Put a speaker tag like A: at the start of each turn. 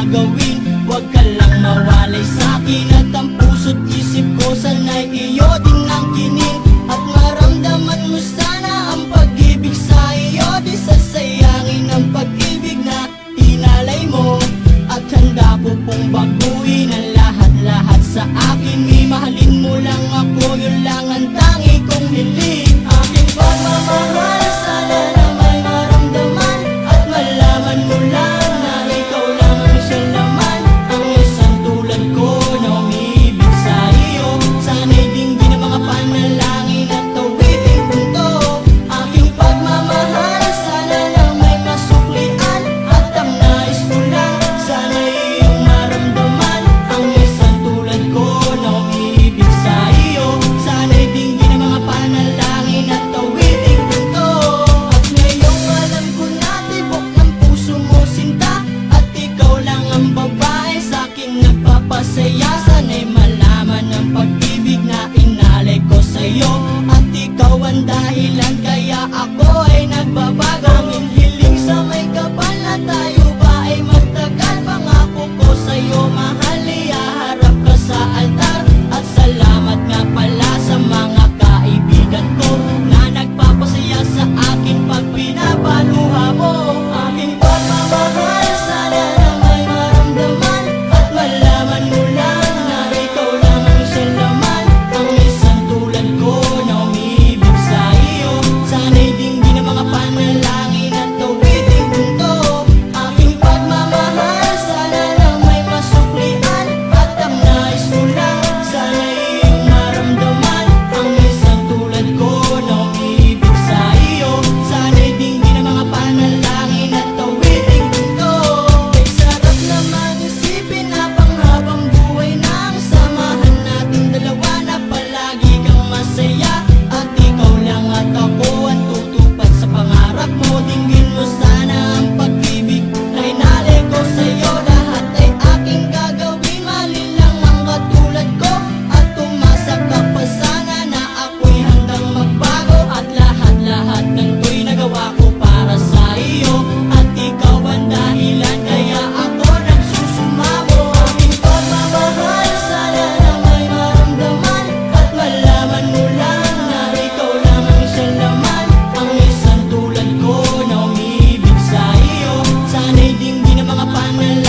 A: gagawin. Huwag ka lang mawalay sa'kin at ang puso't isip ko sana'y iyo din ang kinin. At maramdaman mo sana ang pag-ibig sa iyo, di sasayangin ang pag-ibig na inalay mo. At handa ko pong baguhin ang lahat-lahat sa akin. Mahalin mo lang ako, yun lang ang tangi kong hiling. Aking pagmamahal, sana na may maramdaman at malaman mo lang na ikaw lang ang siya naman. Ang isang tulad ko na umibig sa iyo, sana'y dinggin ang mga panalangin at tawiting punto. Aking pagmamahal, sana na may masuklian at ang nais ko lang, sana'y iyong maramdaman. Ang isang tulad ko na umibig sa iyo, sana'y dinggin ang mga panalangin at tawiting punto. At ngayong alam ko na tibok ng puso mo sinta, at ikaw lang ang babae sa'king nagpapasaya. Sana'y malaman ang pag-ibig na inalay ko sa'yo, at ikaw ang dahilan kaya ako ay nagbabago. Ang hiling sa may kapal na tayo ba ay magtagal. Pangako ko sa'yo mahal, ihaharap ka sa altar. At salamat nga pala sa mga kaibigan ko na nagpapasaya sa akin pag pinapaluha mo. Aking pagmamahal, sana na may maramdaman at malaman mo lang na ikaw lang ang siya naman. Ang isang tulad ko na umibig sa iyo, sana'y dinggin ang mga panalangin at tawiting punto. Aking pagmamahal, sana na may masuklian at ang nais ko lang, sana'y iyong maramdaman. Ang isang tulad ko na umibig sa iyo, sana'y dinggin ang mga panalangin at tawiting punto. Ay sarap naman isipin na panghabang buhay na ang samahan nating dalawa, na palagi kang masaya at ikaw lang at ako ang tutupad sa pangarap mo. Dinggin mo sana ang pag-ibig na inalay ko sa'yo, lahat ay aking gagawin. Mahalin lang ang katulad ko at umasa ka pa sana na ako'y handang magbago. At lahat-lahat ganito'y nagawa ko para sa iyo, at ikaw ang dahilan kaya ako nagsusumamo. Aking pagmamahal, sana na may maramdaman at malaman mo lang na ikaw lang ang siya naman. Ang isang tulad ko na umibig sa iyo, sana'y dinggin ang mga panalangin